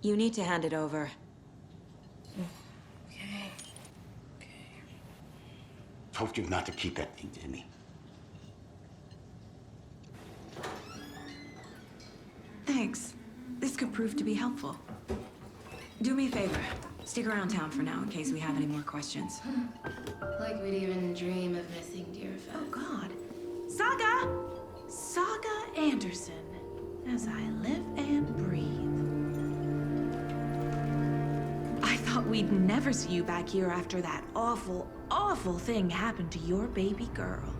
You need to hand it over. Okay. Told you not to keep that thing to me. Thanks. This could prove to be helpful. Do me a favor. Stick around town for now in case we have any more questions. Like we'd even dream of missing Deerfest. Oh, God. Saga! Saga Anderson. As I live and breathe. I thought we'd never see you back here after that awful, awful thing happened to your baby girl.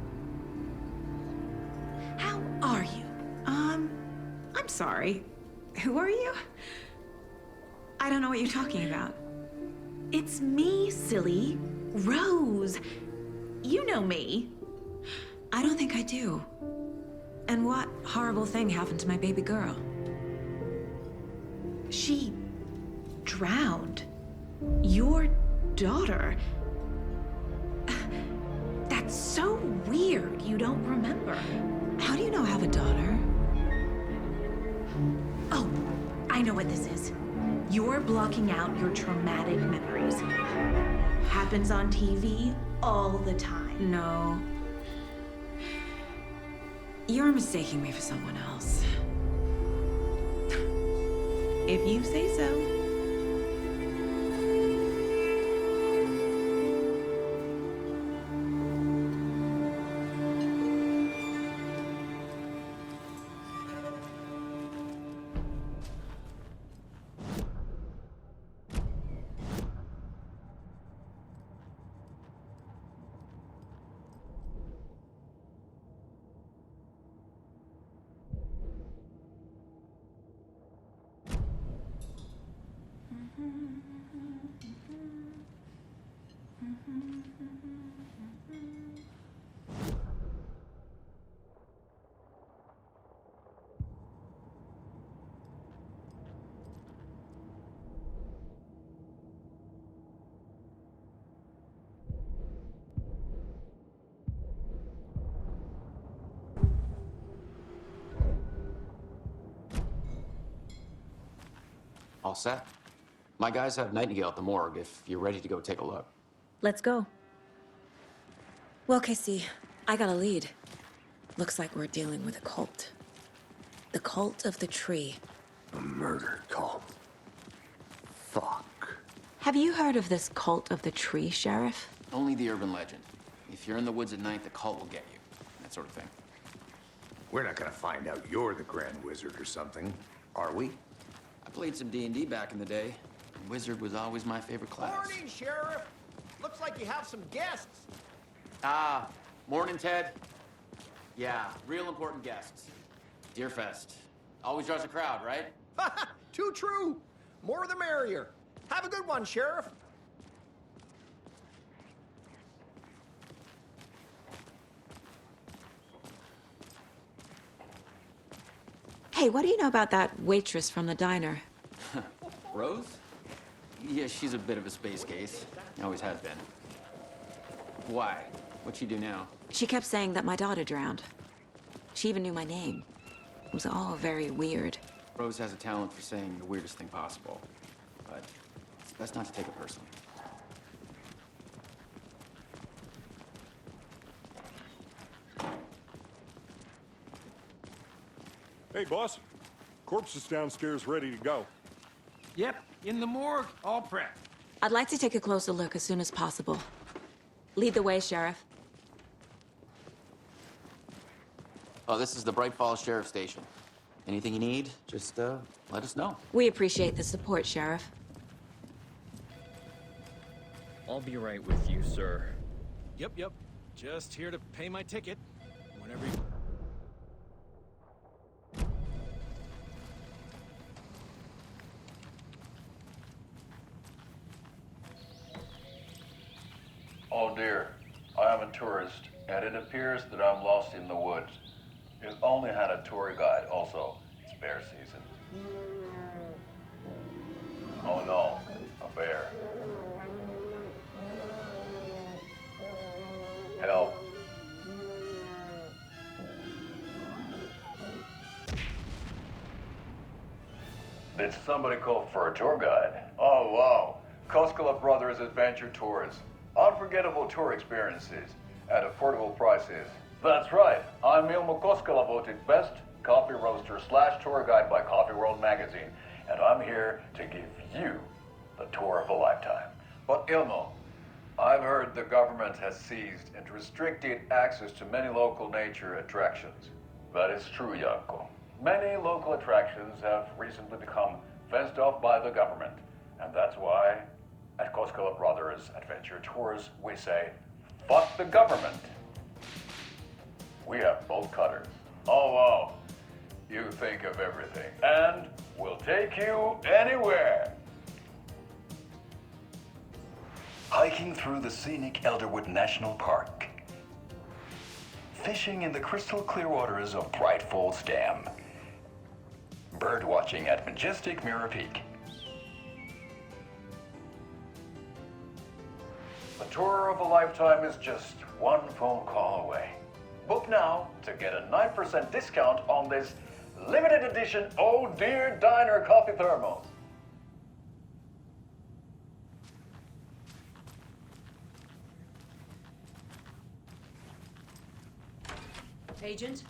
How are you? I'm sorry. Who are you? I don't know what you're talking about. It's me, silly. Rose. You know me. I don't think I do. And what horrible thing happened to my baby girl? She drowned. Your daughter. That's so weird you don't remember. How do you know I have a daughter? Oh, I know what this is. You're blocking out your traumatic memories. Happens on TV all the time. No. You're mistaking me for someone else. If you say so. All set. My guys have Nightingale at the morgue if you're ready to go take a look. Let's go. Well, Casey, I got a lead. Looks like we're dealing with a cult. The cult of the tree. A murder cult. Fuck. Have you heard of this cult of the tree, Sheriff? Only the urban legend. If you're in the woods at night, the cult will get you. That sort of thing. We're not gonna find out you're the Grand Wizard or something, are we? I played some D&D back in the day. And Wizard was always my favorite class. Morning, Sheriff. Looks like you have some guests. Ah, morning, Ted. Yeah, real important guests. Deerfest. Always draws a crowd, right? Too true. More the merrier. Have a good one, Sheriff. Hey, what do you know about that waitress from the diner? Rose? Yeah, she's a bit of a space case. Always has been. Why? What'd she do now? She kept saying that my daughter drowned. She even knew my name. It was all very weird. Rose has a talent for saying the weirdest thing possible. But it's best not to take it personally. Hey, boss. Corpse is downstairs ready to go. Yep, in the morgue, all prepped. I'd like to take a closer look as soon as possible. Lead the way, Sheriff. Oh, this is the Bright Falls Sheriff Station. Anything you need, just let us know. We appreciate the support, Sheriff. I'll be right with you, sir. Yep. Just here to pay my ticket. Whenever you... Oh dear, I am a tourist, and it appears that I'm lost in the woods. If only had a tour guide also. It's bear season. Oh no, a bear. Help. Did somebody call for a tour guide? Oh, wow. Koskela Brothers Adventure Tours. Unforgettable tour experiences at affordable prices. That's right. I'm Ilmo Koskela, voted best coffee roaster / tour guide by Coffee World magazine. And I'm here to give you the tour of a lifetime. But Ilmo, I've heard the government has seized and restricted access to many local nature attractions. That is true, Janko. Many local attractions have recently become fenced off by the government. And that's why, at Koskela Brothers Adventure Tours, we say, fuck the government. We have bolt cutters. Oh, wow. You think of everything. And we'll take you anywhere. Hiking through the scenic Elderwood National Park. Fishing in the crystal clear waters of Bright Falls Dam. Bird watching at majestic Mirror Peak. The tour of a lifetime is just one phone call away. Book now to get a 9% discount on this limited edition Oh Dear Diner coffee thermos. Agent?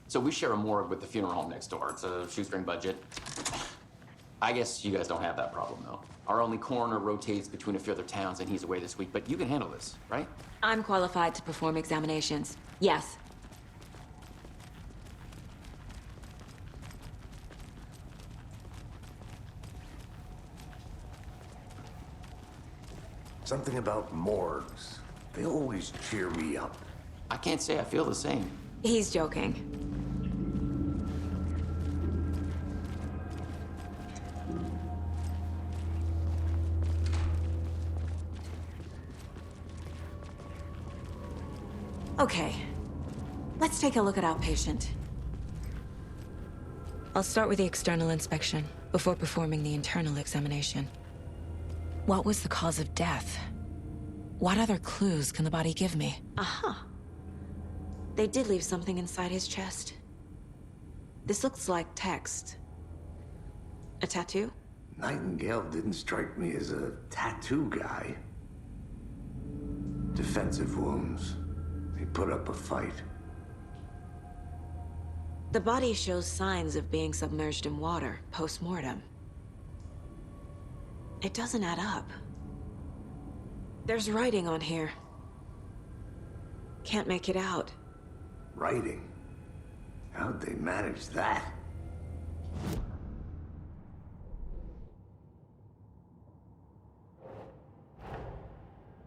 So we share a morgue with the funeral home next door. It's a shoestring budget. I guess you guys don't have that problem, though. Our only coroner rotates between a few other towns, and he's away this week. But you can handle this, right? I'm qualified to perform examinations. Yes. Something about morgues. They always cheer me up. I can't say I feel the same. He's joking. Okay, let's take a look at our patient. I'll start with the external inspection before performing the internal examination. What was the cause of death? What other clues can the body give me? Aha. They did leave something inside his chest. This looks like text. A tattoo? Nightingale didn't strike me as a tattoo guy. Defensive wounds. He put up a fight. The body shows signs of being submerged in water post-mortem. It doesn't add up. There's writing on here. Can't make it out. Writing? How'd they manage that?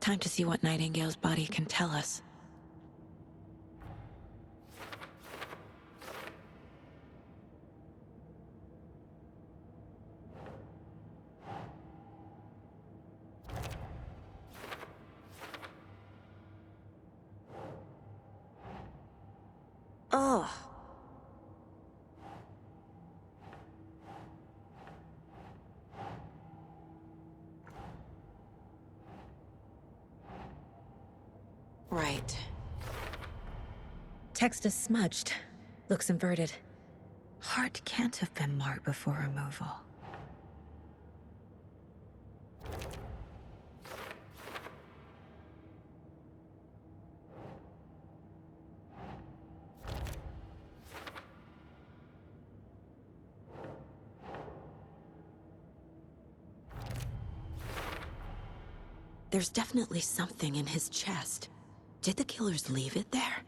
Time to see what Nightingale's body can tell us. Oh. Right. Text is smudged. Looks inverted. Heart can't have been marked before removal. There's definitely something in his chest. Did the killers leave it there?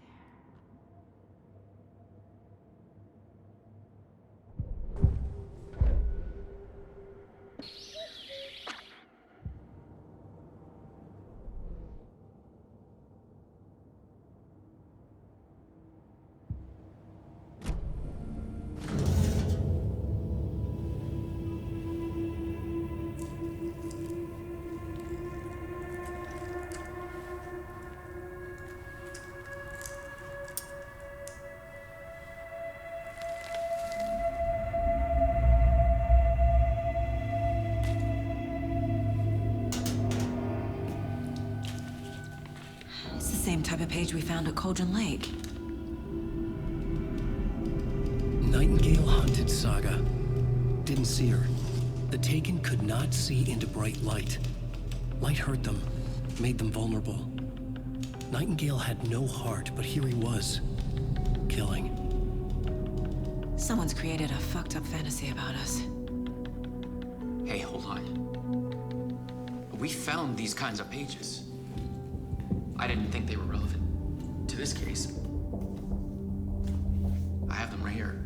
same type of page we found at Cauldron Lake. Nightingale hunted Saga. Didn't see her. The Taken could not see into bright light. Light hurt them, made them vulnerable. Nightingale had no heart, but here he was, killing. Someone's created a fucked up fantasy about us. Hey, hold on. We found these kinds of pages. I didn't think they were relevant to this case. I have them right here.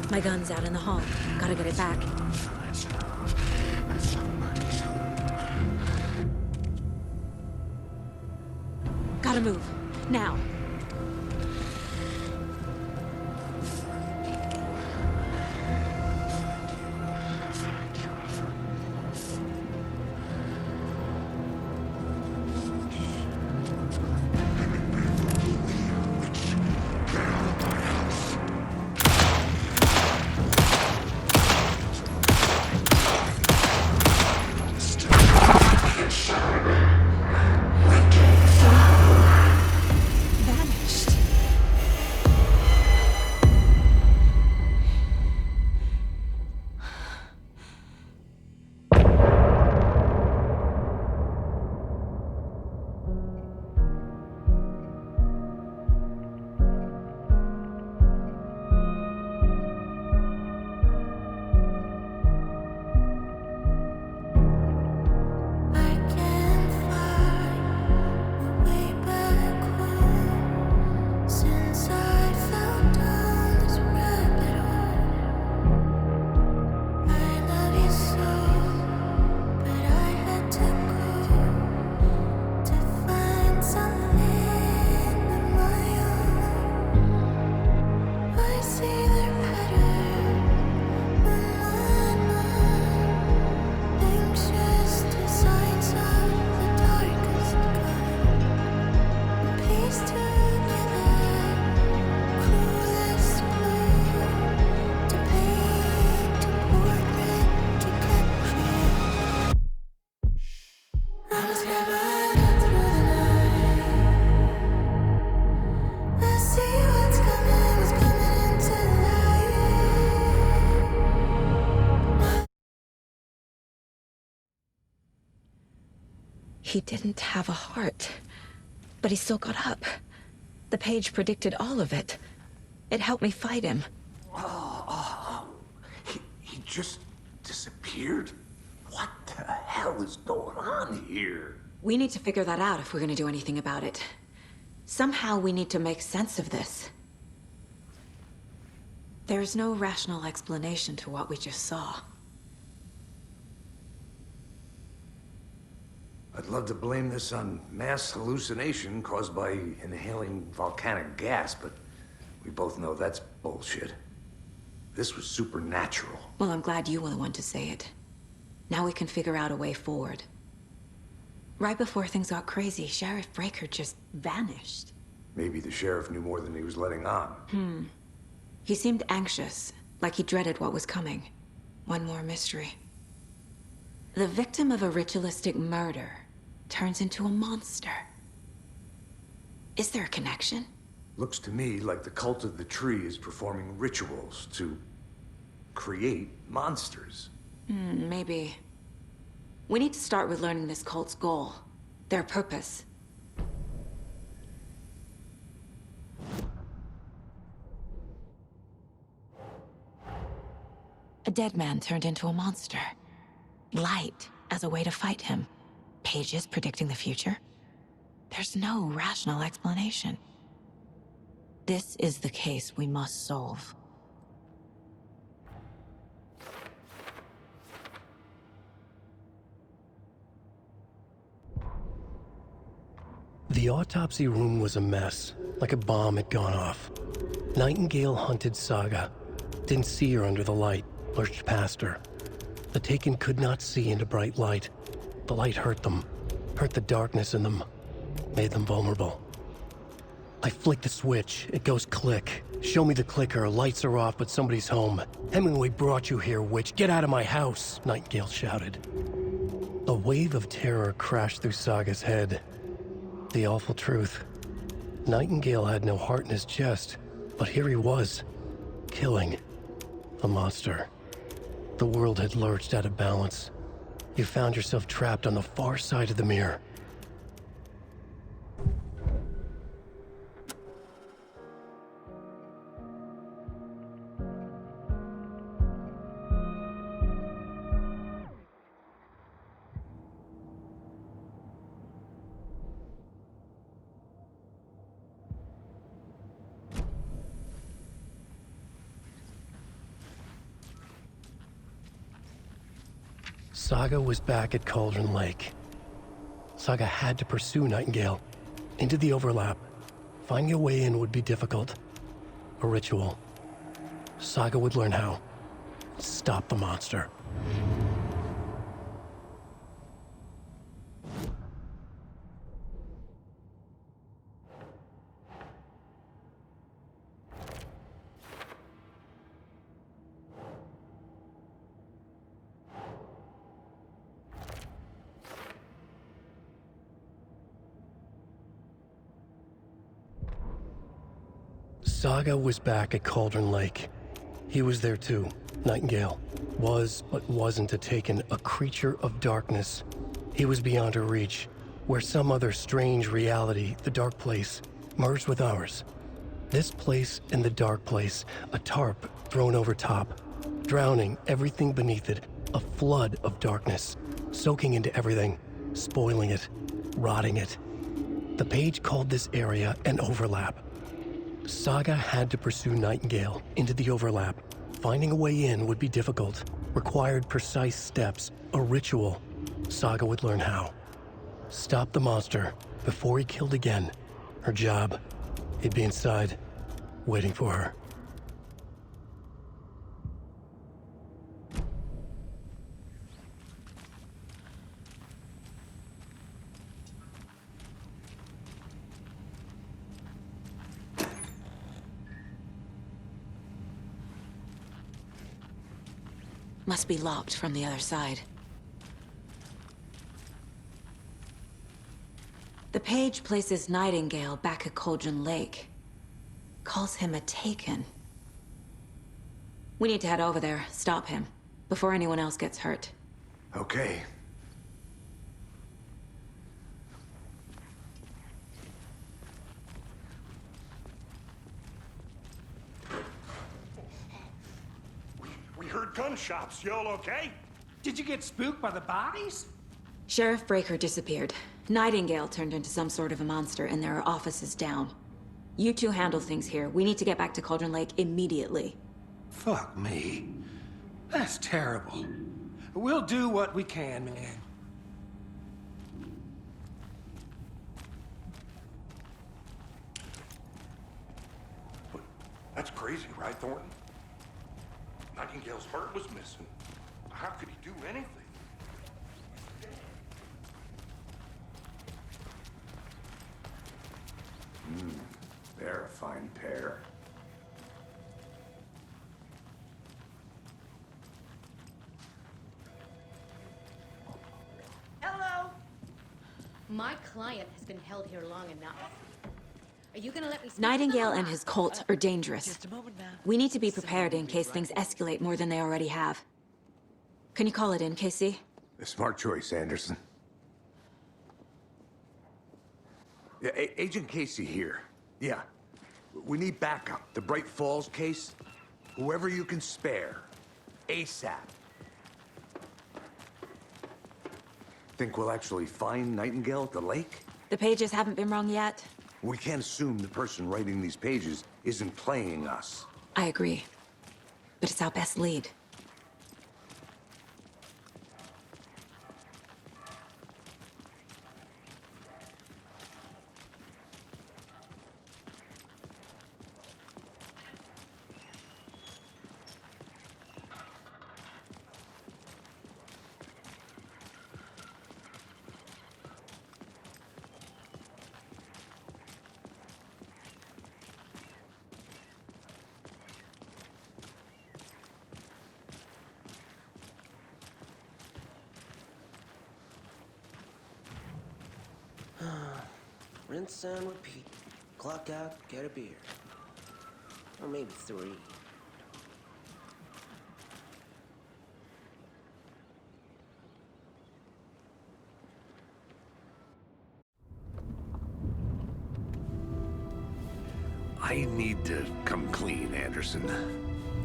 My gun's out in the hall. Gotta get it back. Gotta move. Now. He didn't have a heart, but he still got up. The page predicted all of it. It helped me fight him. He just disappeared? What the hell is going on here? We need to figure that out if we're gonna do anything about it. Somehow we need to make sense of this. There's no rational explanation to what we just saw. I'd love to blame this on mass hallucination caused by inhaling volcanic gas, but we both know that's bullshit. This was supernatural. Well, I'm glad you were the one to say it. Now we can figure out a way forward. Right before things got crazy, Sheriff Breaker just vanished. Maybe the sheriff knew more than he was letting on. He seemed anxious, like he dreaded what was coming. One more mystery. The victim of a ritualistic murder turns into a monster. Is there a connection? Looks to me like the cult of the tree is performing rituals to create monsters. Maybe. We need to start with learning this cult's goal, their purpose. A dead man turned into a monster. Light as a way to fight him. Pages predicting the future. There's no rational explanation. This is the case we must solve. The autopsy room was a mess, like a bomb had gone off. Nightingale hunted Saga. Didn't see her under the light, lurched past her. The Taken could not see into bright light. The light hurt them, hurt the darkness in them, made them vulnerable. I flick the switch, it goes click. Show me the clicker, lights are off, but somebody's home. Hemingway brought you here, witch. Get out of my house, Nightingale shouted. A wave of terror crashed through Saga's head. The awful truth. Nightingale had no heart in his chest, but here he was, killing a monster. The world had lurched out of balance. You found yourself trapped on the far side of the mirror. Saga was back at Cauldron Lake. Saga had to pursue Nightingale into the overlap. Finding a way in would be difficult. A ritual. Saga would learn how. Stop the monster. Saga was back at Cauldron Lake. He was there too. Nightingale was, but wasn't a Taken, a creature of darkness. He was beyond her reach, where some other strange reality, the dark place, merged with ours. This place and the dark place, a tarp thrown over top, drowning everything beneath it, a flood of darkness, soaking into everything, spoiling it, rotting it. The page called this area an overlap. Saga had to pursue Nightingale into the overlap. Finding a way in would be difficult, required precise steps, a ritual. Saga would learn how. Stop the monster before he killed again. Her job, he'd be inside, waiting for her. Must be locked from the other side. The page places Nightingale back at Cauldron Lake. Calls him a Taken. We need to head over there, stop him, before anyone else gets hurt. Okay. We heard gunshots. You all okay? Did you get spooked by the bodies? Sheriff Breaker disappeared. Nightingale turned into some sort of a monster and there are offices down. You two handle things here. We need to get back to Cauldron Lake immediately. Fuck me. That's terrible. We'll do what we can, man. That's crazy, right, Thornton? Nightingale's heart was missing. How could he do anything? They're a fine pair. Hello? My client has been held here long enough. Are you gonna let me speak? Nightingale and his cult are dangerous. Just a moment, ma'am. We need to be prepared in case things escalate more than they already have. Can you call it in, Casey? A smart choice, Anderson. Yeah, Agent Casey here. Yeah. We need backup. The Bright Falls case. Whoever you can spare. ASAP. Think we'll actually find Nightingale at the lake? The pages haven't been wrong yet. We can't assume the person writing these pages isn't playing us. I agree. But it's our best lead. Rinse and repeat. Clock out, get a beer. Or maybe 3. I need to come clean, Anderson.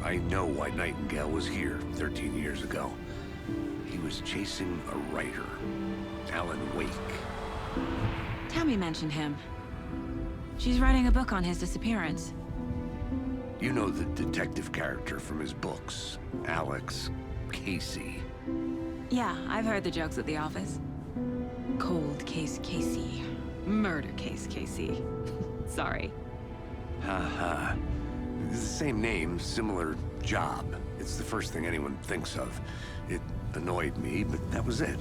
I know why Nightingale was here 13 years ago. He was chasing a writer, Alan Wake. Tammy mentioned him. She's writing a book on his disappearance. You know the detective character from his books, Alex Casey. Yeah, I've heard the jokes at the office. Cold case Casey. Murder case Casey. Sorry. Ha. It's the same name, similar job. It's the first thing anyone thinks of. It annoyed me, but that was it.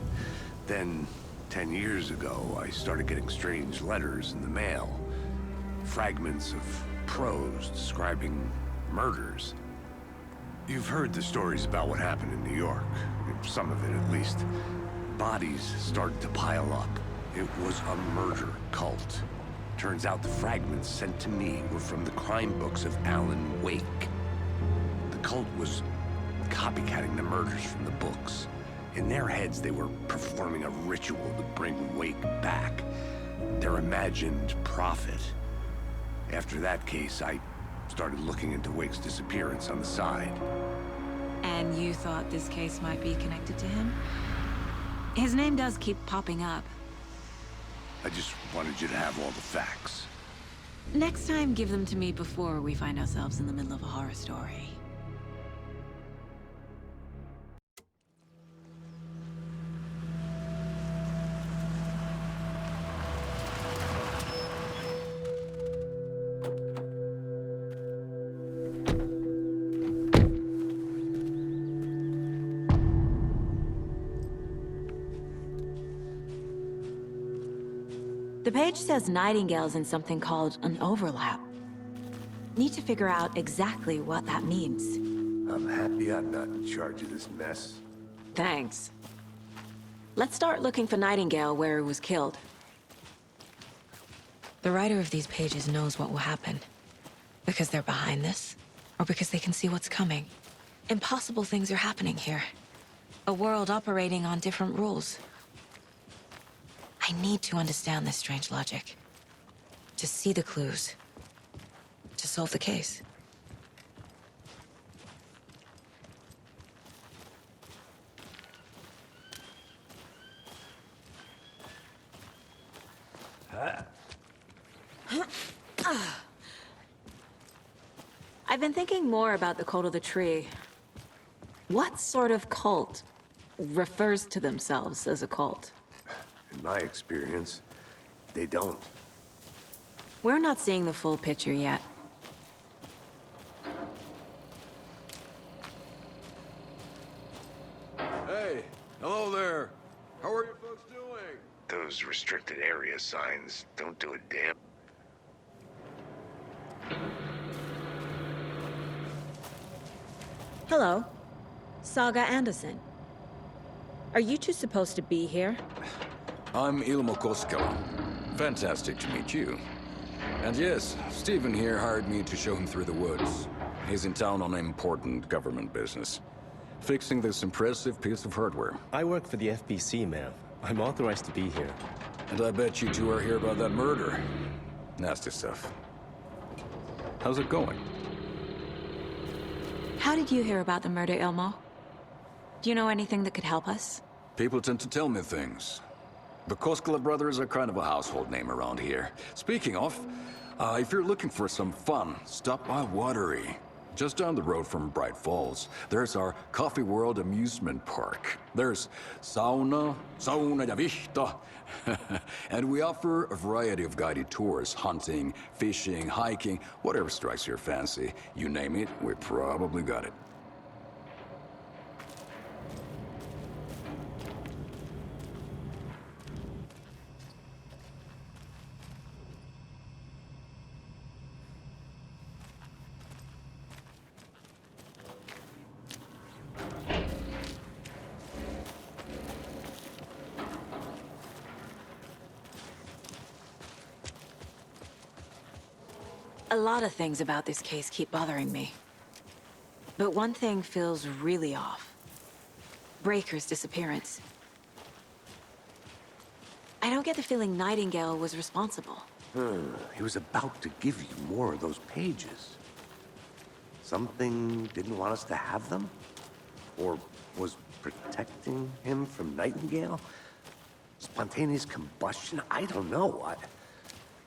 Then, 10 years ago, I started getting strange letters in the mail. Fragments of prose describing murders. You've heard the stories about what happened in New York. Some of it, at least. Bodies started to pile up. It was a murder cult. Turns out the fragments sent to me were from the crime books of Alan Wake. The cult was copycatting the murders from the books. In their heads, they were performing a ritual to bring Wake back. Their imagined prophet. After that case, I started looking into Wake's disappearance on the side. And you thought this case might be connected to him? His name does keep popping up. I just wanted you to have all the facts. Next time, give them to me before we find ourselves in the middle of a horror story. The page says Nightingale's in something called an overlap. Need to figure out exactly what that means. I'm happy I'm not in charge of this mess. Thanks. Let's start looking for Nightingale where he was killed. The writer of these pages knows what will happen. Because they're behind this, or because they can see what's coming. Impossible things are happening here. A world operating on different rules. I need to understand this strange logic. To see the clues. To solve the case. I've been thinking more about the cult of the tree. What sort of cult refers to themselves as a cult? In my experience, they don't. We're not seeing the full picture yet. Hey, hello there. How are you folks doing? Those restricted area signs don't do a damn. Hello. Saga Anderson. Are you two supposed to be here? I'm Ilmo Koskela. Fantastic to meet you. And yes, Stephen here hired me to show him through the woods. He's in town on important government business, fixing this impressive piece of hardware. I work for the FBC, ma'am. I'm authorized to be here. And I bet you two are here about that murder. Nasty stuff. How's it going? How did you hear about the murder, Ilmo? Do you know anything that could help us? People tend to tell me things. The Koskela brothers are kind of a household name around here. Speaking of, if you're looking for some fun, stop by Watery. Just down the road from Bright Falls, there's our Coffee World amusement park. There's sauna ja vihto. And we offer a variety of guided tours, hunting, fishing, hiking, whatever strikes your fancy. You name it, we probably got it. A lot of things about this case keep bothering me. But one thing feels really off. Breaker's disappearance. I don't get the feeling Nightingale was responsible. He was about to give you more of those pages. Something didn't want us to have them? Or was protecting him from Nightingale? Spontaneous combustion? I don't know.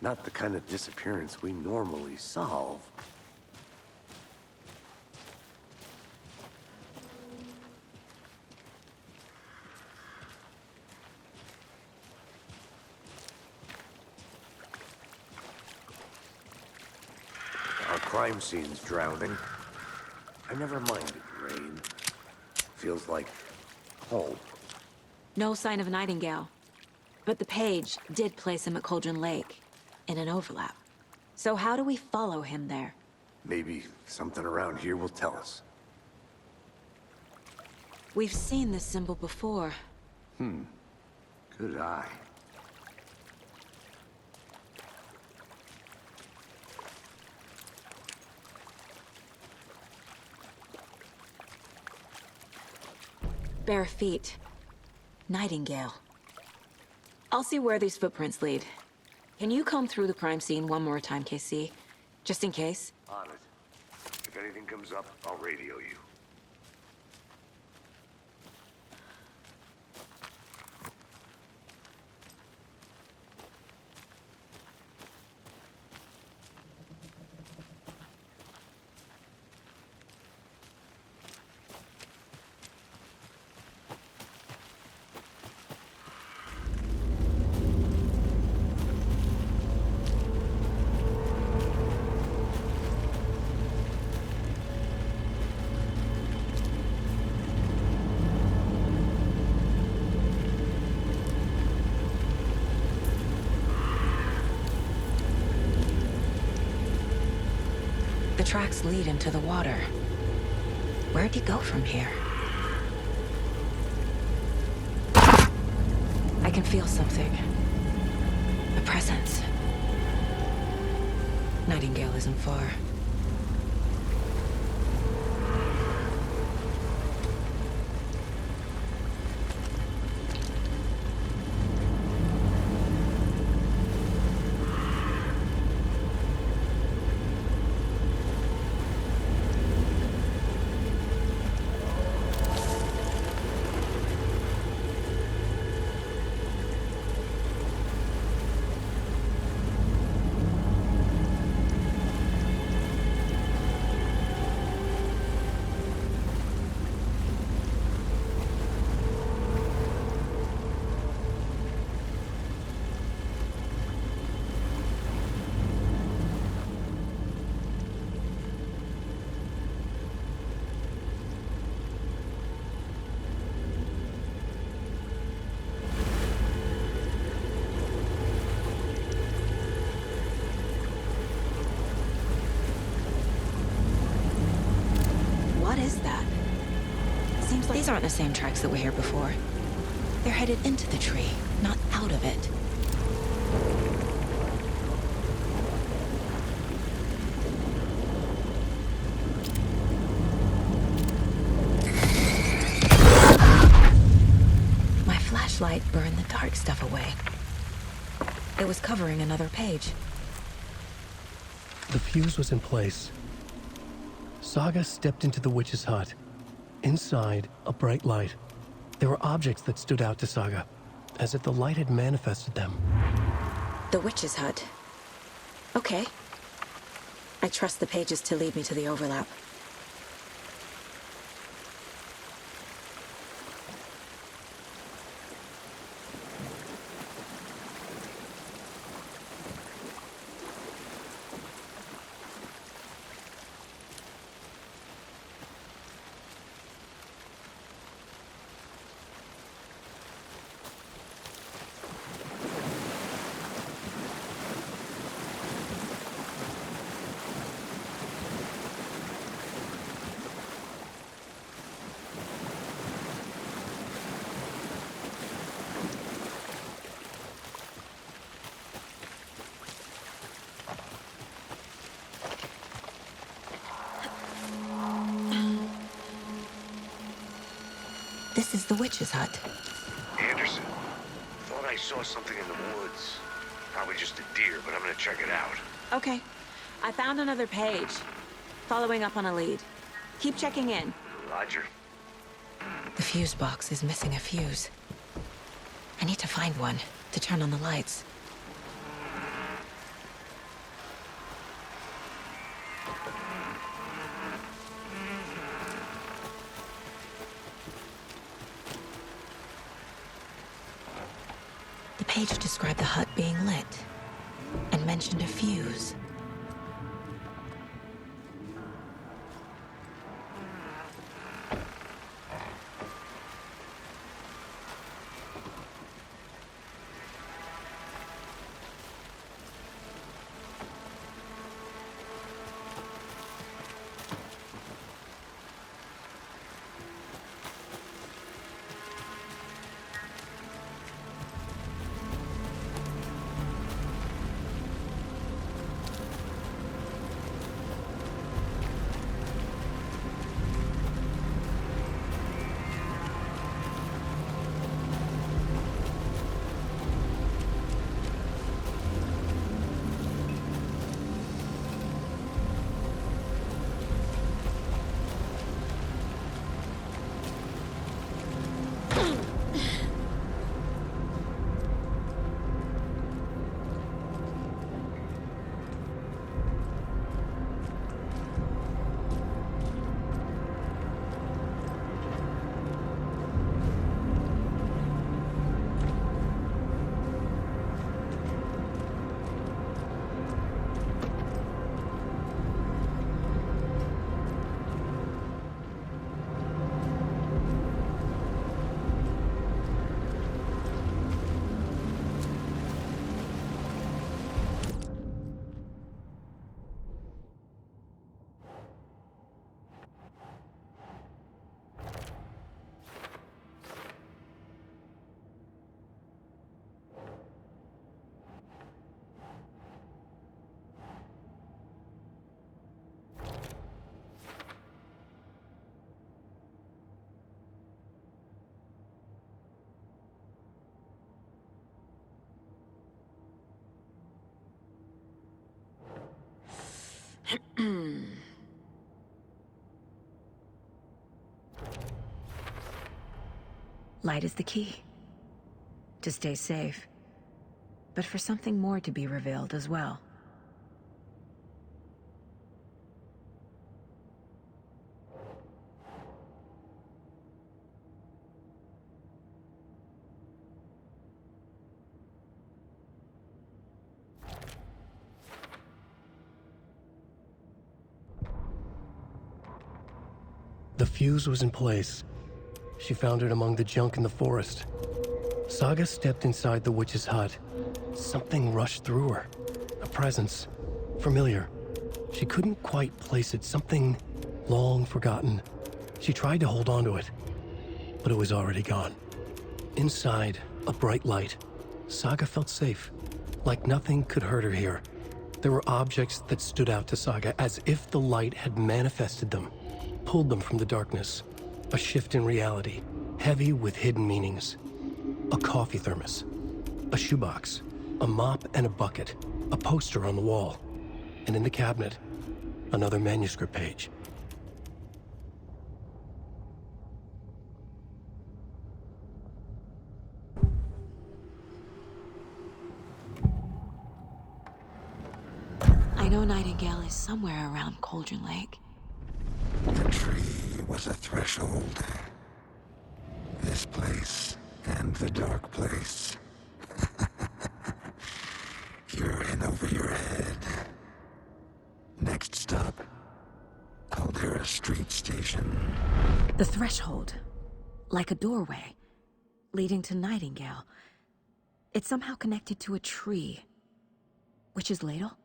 Not the kind of disappearance we normally solve. Our crime scene's drowning. I never minded rain. Feels like home. No sign of Nightingale. But the page did place him at Cauldron Lake, in an overlap. So how do we follow him there? Maybe something around here will tell us. We've seen this symbol before. Good eye. Bare feet. Nightingale. I'll see where these footprints lead. Can you comb through the crime scene one more time, KC? Just in case? On it. If anything comes up, I'll radio you. The tracks lead into the water. Where'd he go from here? I can feel something. A presence. Nightingale isn't far. is that? Seems like these aren't the same tracks that were here before. They're headed into the tree, not out of it. My flashlight burned the dark stuff away. It was covering another page. The fuse was in place. Saga stepped into the witch's hut. Inside, a bright light. There were objects that stood out to Saga, as if the light had manifested them. The witch's hut. Okay. I trust the pages to lead me to the overlap. This is the witch's hut. Anderson, thought I saw something in the woods. Probably just a deer, but I'm gonna check it out. Okay. I found another page. Following up on a lead. Keep checking in. Roger. The fuse box is missing a fuse. I need to find one to turn on the lights. The page described the hut being lit and mentioned a fuse. Light is the key. To stay safe. But for something more to be revealed as well. The fuse was in place. She found it among the junk in the forest. Saga stepped inside the witch's hut. Something rushed through her. A presence. Familiar. She couldn't quite place it. Something long forgotten. She tried to hold on to it, but it was already gone. Inside, a bright light. Saga felt safe, like nothing could hurt her here. There were objects that stood out to Saga as if the light had manifested them, pulled them from the darkness. A shift in reality, heavy with hidden meanings. A coffee thermos, a shoebox, a mop and a bucket, a poster on the wall, and in the cabinet, another manuscript page. I know Nightingale is somewhere around Cauldron Lake. The tree was a threshold. This place and the dark place. You're in over your head. Next stop, Caldera Street Station. The threshold, like a doorway, leading to Nightingale. It's somehow connected to a tree. Witch's Ladle?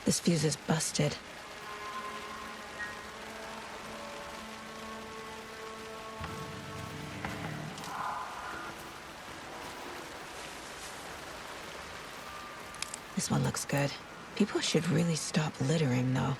This fuse is busted. This one looks good. People should really stop littering, though.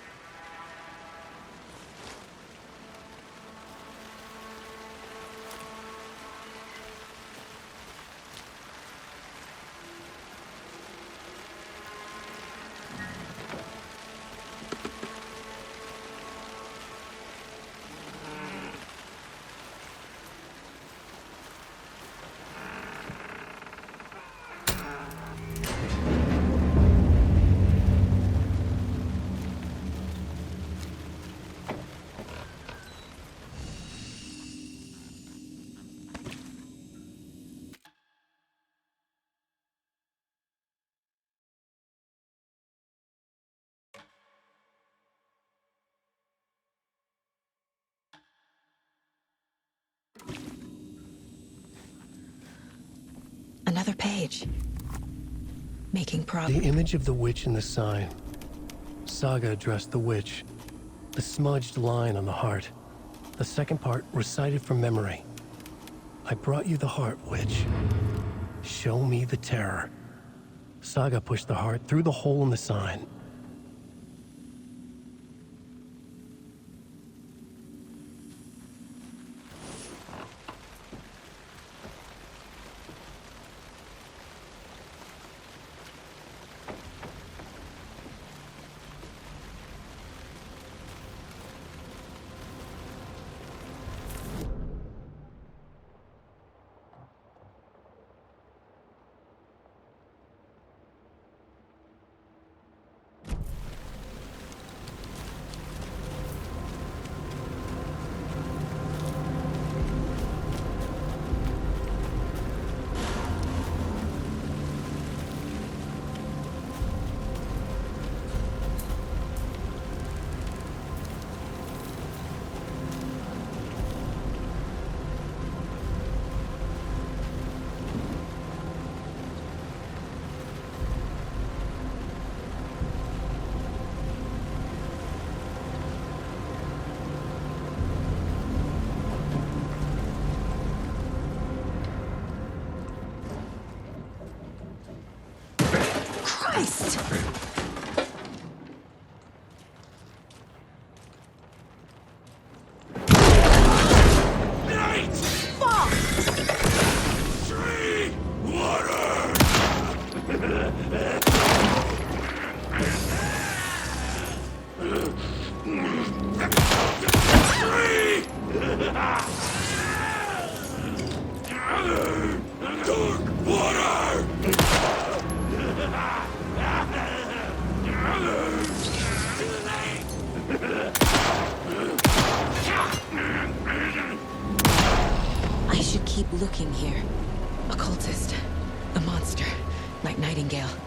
Another page. Making progress. The image of the witch in the sign. Saga addressed the witch. The smudged line on the heart. The second part recited from memory. I brought you the heart, witch. Show me the terror. Saga pushed the heart through the hole in the sign. keep looking here. A cultist. A monster. Like Nightingale.